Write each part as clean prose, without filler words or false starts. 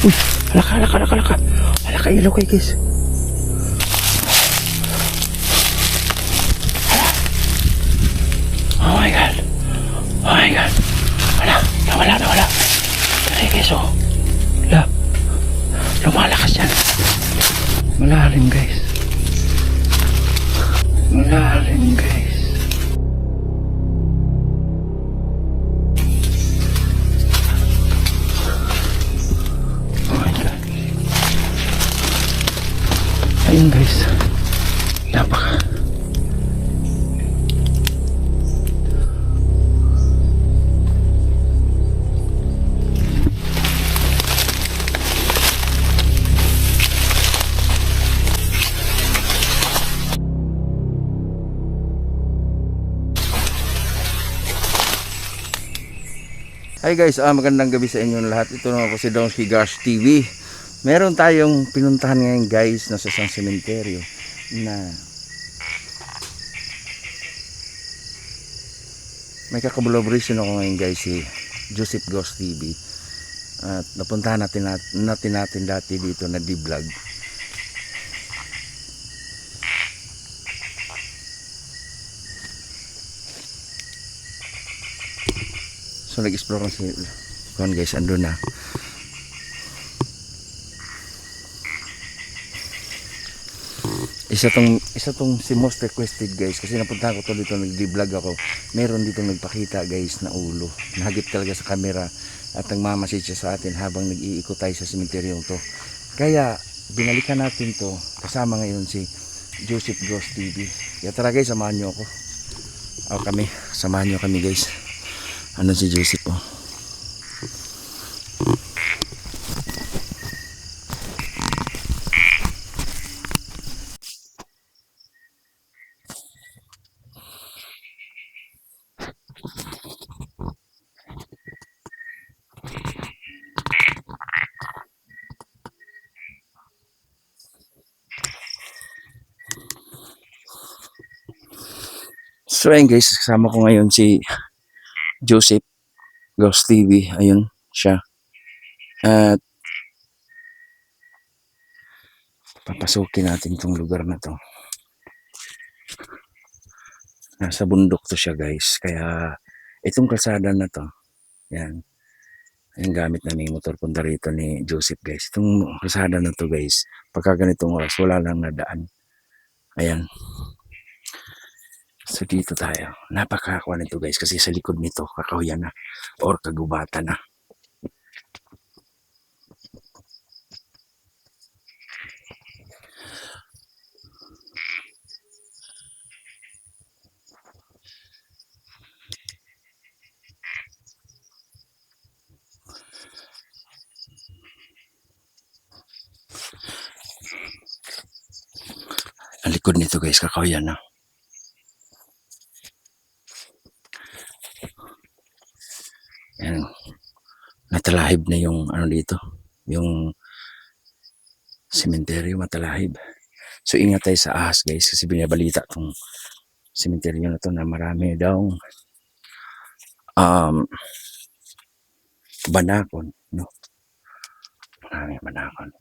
Uy, halaka. Halaka, ilaw kayo guys. Oh my god. Nawala. Kaya guys, oh. Lumalakas yan. Malalim guys. Oh my god. Ayun guys. Napaka. Hi guys, magandang gabi sa inyo lahat. Ito naman po si Donkey Garsh TV. Meron tayong pinuntahan ngayon guys na sa isang sementeryo na may kakabulaboration ako ngayon guys, si Joseph Garsh TV. At napuntahan natin dati dito na D-vlog. So nag-explore na si Juan guys, andun na. Isa tong si most requested guys, kasi napunta ko to dito, nag-vlog ako. Meron dito nagpakita guys na ulo. Nahagip talaga sa camera at nagmamasid siya sa atin habang nag-iikot tayo sa sementeryong to. Kaya binalikan natin to, kasama ngayon si Joseph Garsh TV. Kaya tara guys, samahan nyo ako. Samahan nyo kami guys. Ano si Joseph oh. So ayun guys, kasama ko ngayon si Joseph Garsh TV. Ayun siya. At papasukin natin itong lugar na to. Nasa bundok to siya guys. Kaya itong kalsada na to, yan, yung gamit namin motor punta rito ni Joseph guys. Itong kalsada na to guys, pagka ganitong oras wala lang na daan. Ayan. So dito tayo. Napakakuha nito guys kasi sa likod nito kakahuyan na or kagubatan na. Ang likod nito guys kakahuyan na. Ayan. Natalahib na yung ano dito, yung sementeryo matalahib. So ingat tayo sa ahas guys kasi binabalita tong sementeryo na to na marami daw banakon, no? Marami banakon.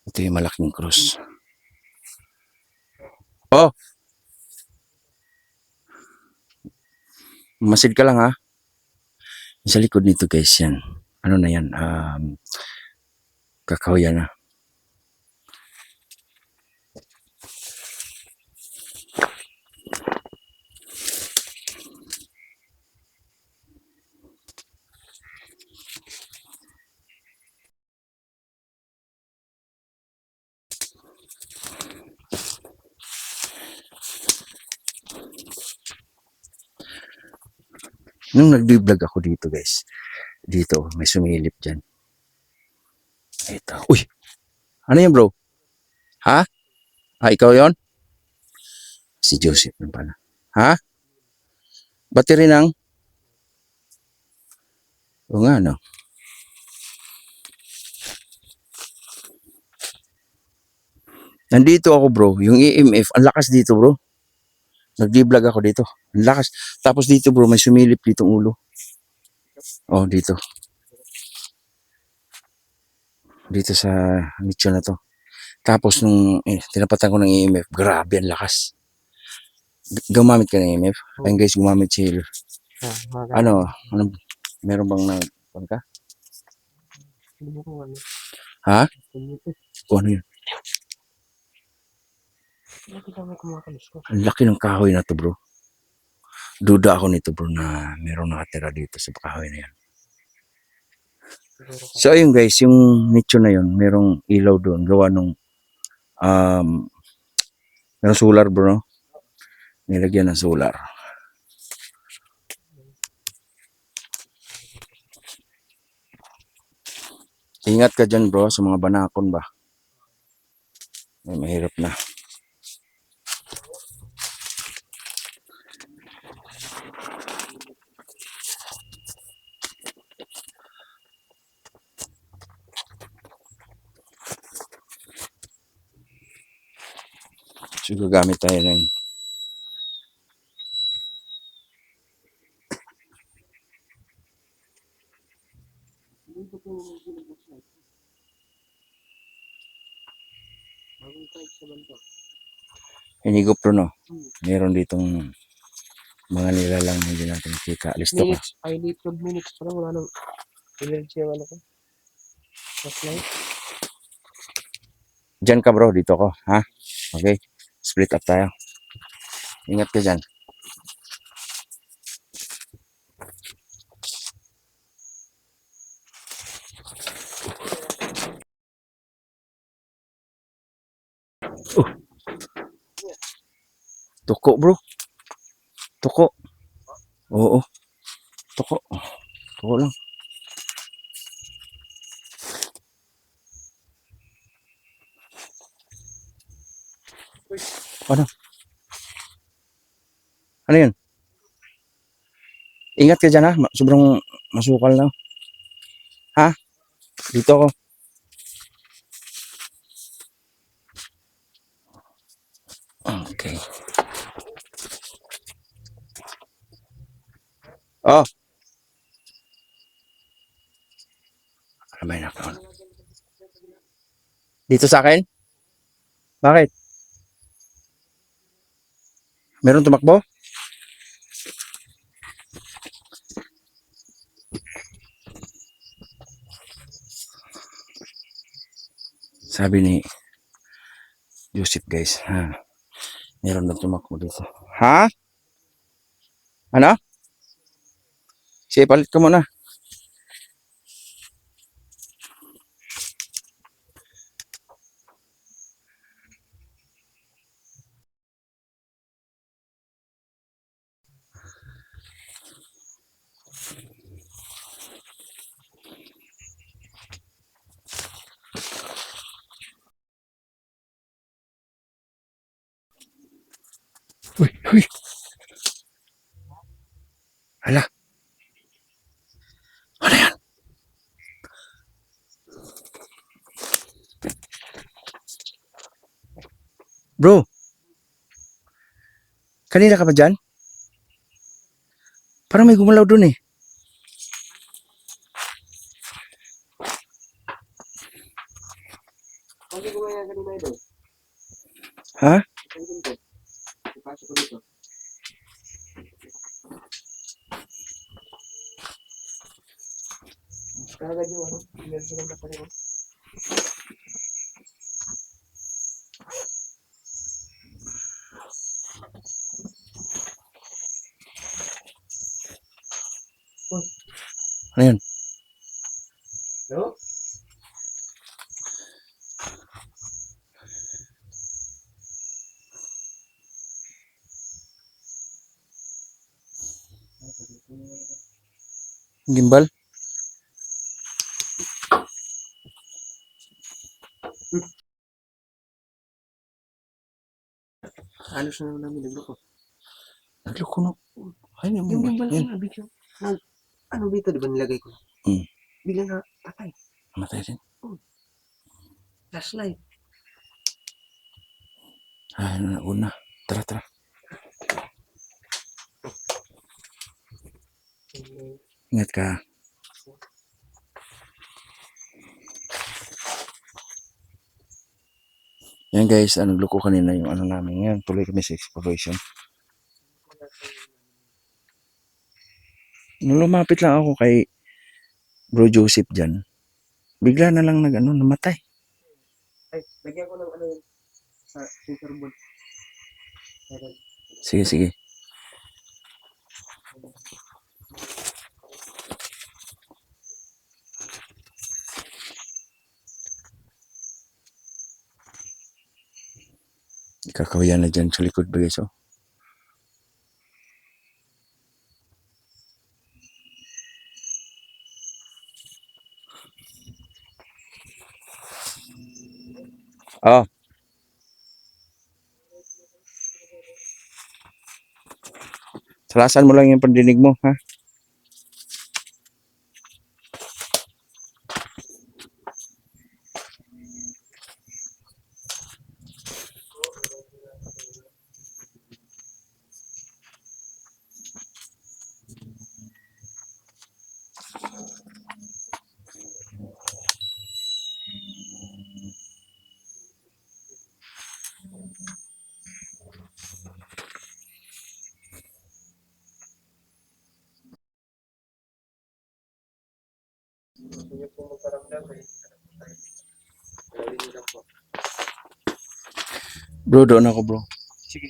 Ito yung malaking krus. Oh! Masid ka lang ha. Sa likod nito guys yan. Ano na yan? Kakahuyan na. Nung nag-vlog ako dito guys, dito may sumilip dyan. Ito. Uy! Ano yan bro? Ha? Ikaw yon? Si Joseph na pala. Ha? Battery ng? O nga no. Nandito ako bro, yung EMF, ang lakas dito bro. Nag-vlog ako dito. Ang lakas. Tapos dito bro, may sumilip ditong ulo. Oh, dito. dito sa nicho na to. Tapos nung tinapatan ko ng EMF, grabe ang lakas. Gumamit ka ng EMF? Ayun guys, gumamit si ano, ano, meron bang ano ka? Ha? Kung ano yun? Ang laki ng kahoy na to bro. Duda ako nito bro na meron nakatira dito sa kahoy na yan. So ayun guys, yung nicho na yun, merong ilaw doon, gawa nung merong solar bro, no? Nilagyan ng solar. Ingat ka dyan bro sa mga banakon ba. Ay, mahirap na. So gagamit tayo ng hinigop bro no. Meron ditong mga nilalang hindi natin kita. Listo ka. I need 12 minutes pa lang. Wala nang energy ang ano ko. Flashlight. Diyan ka bro, dito ko. Ha? Okay. Split up tayo. Ingat ka dyan. Tuko bro. Tuko. Oo. Tuko. Tuko lang. Ano? Ano yun? Ingat ka dyan ha. Sobrang masukal na. Ha? Dito ako. Okay. Oh. Kamay na ka. Dito sa akin? Bakit? Meron tumakbo? Sabi ni Joseph guys, ha? Meron na tumakbo dito. Ha? Ano? Sige, palit ko muna. Uy, uy. Hala. Ano yan? Bro. Kanina ka ba dyan? Parang may gumalaw dun eh. Bakit gumaya kanina ito? Ha? Ipasok ko dito. Kagad yung ano? Energy ng battery ko. Ano yun? No? Gimbal? Halos na namin nagloko. Nagloko no. Ay, Yung gimbal ko na, bigyan. Ano dito, di ba nilagay ko? Bigyan na patay. Matay din. Flashlight. Ay, una. Tara, tara. Ingat ka. Yan guys, nagloko kanina yung ano namin. Yan, tuloy kami sa exploration. Nung lumapit lang ako kay Bro Joseph dyan, bigla na lang namatay. Ay, lagyan ko ng ano yun sa sensor board. Sige, sige. Kakawayan na dyan sa likod ba guys, oh. Oh. Salasan mo lang yung pandinig mo, ha? Gusto niyo po magparamdam eh. Gawin niyo lang po. Bro, doon ako bro. Sige.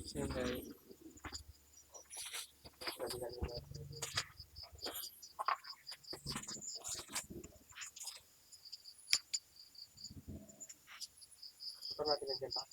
Sige. Ito natin nandiyan pa.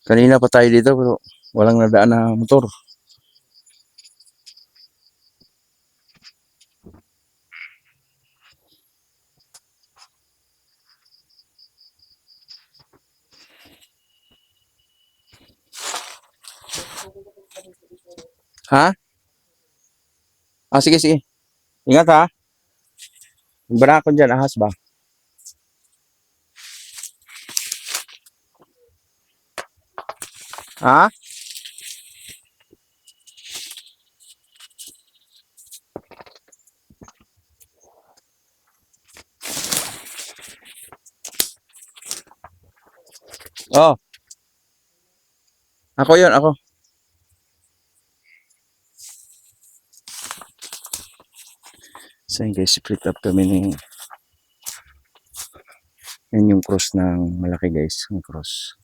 Kanina pa tayo dito pero walang nadaan na motor. Ha? Ah, sige, sige. Ingat ha. Bara ko dyan, ahas ba? Ha? Oh, ako yun, ako. So yun guys, split up kami ni yan yung cross ng malaki guys, yung cross.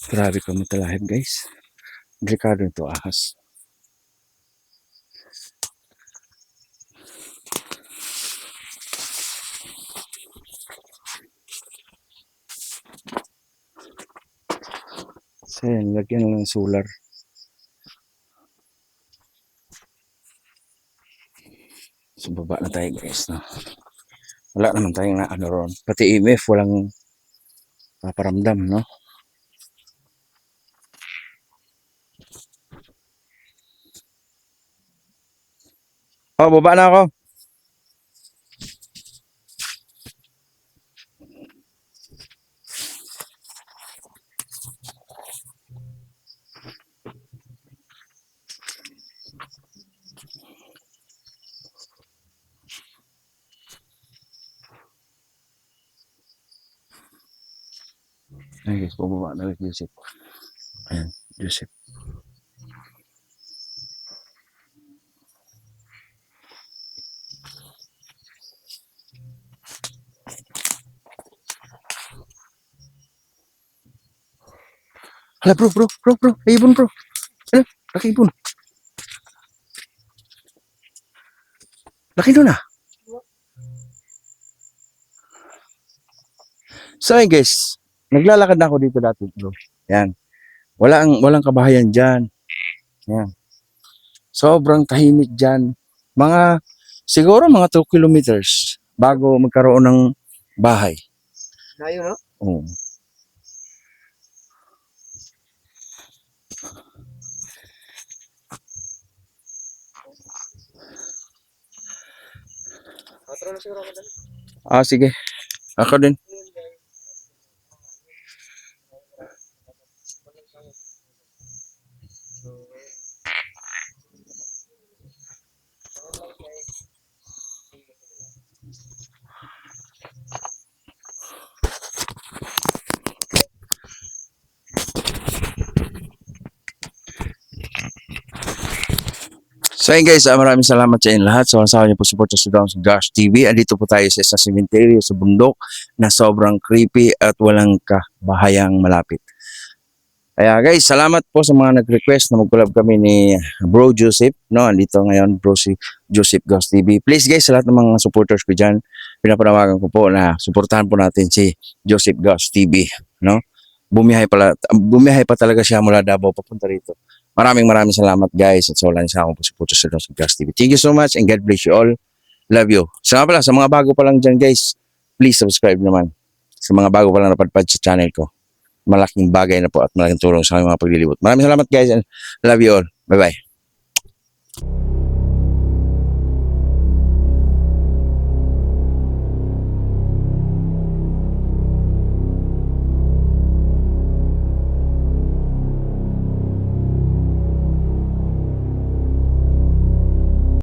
Grabe ka matalahib guys. Delikado ito ahas. So yan, lagyan lang ng solar. So baba na tayo guys, no? Wala naman tayong na ano ron. Pati EMF walang paparamdam, no? Oh, baba na ako. Ay guys, bumaba na ulit Joseph. Ayan, Joseph. Hala bro. Ay, ibon bro. Ano? Laki ibon. Laki doon ah. So ayun guys, naglalakad na ako dito dati bro. Yan. Walang kabahayan dyan. Yan. Sobrang tahimik dyan. Siguro mga 2 kilometers bago magkaroon ng bahay. Layo, no? Oo. Patro na siguro ako dali. Ah, sige. Ako din. So ayun guys, maraming salamat sa inyo lahat. So sa niyo po support sa Downs Gosh TV. Andito po tayo sa isang cemetery sa bundok na sobrang creepy at walang kabahayang malapit. Kaya guys, salamat po sa mga nag-request na mag-collab kami ni Bro Joseph. No, andito ngayon Bro si Joseph Gosh TV. Please guys, sa lahat ng mga supporters ko dyan, pinapanawagan ko po na suportahan po natin si Joseph Gosh TV. No? Bumiyahe pa talaga siya mula Davao papunta rito. Maraming salamat guys at sa wala niyo sa akong support sa Joseph Gosh TV. Thank you so much and God bless you all. Love you. Sa nga pala, sa mga bago pa lang dyan guys, please subscribe naman. Sa mga bago pa lang napadpad sa channel ko. Malaking bagay na po at malaking tulong sa aking mga paglilibot. Maraming salamat guys and love you all. Bye bye.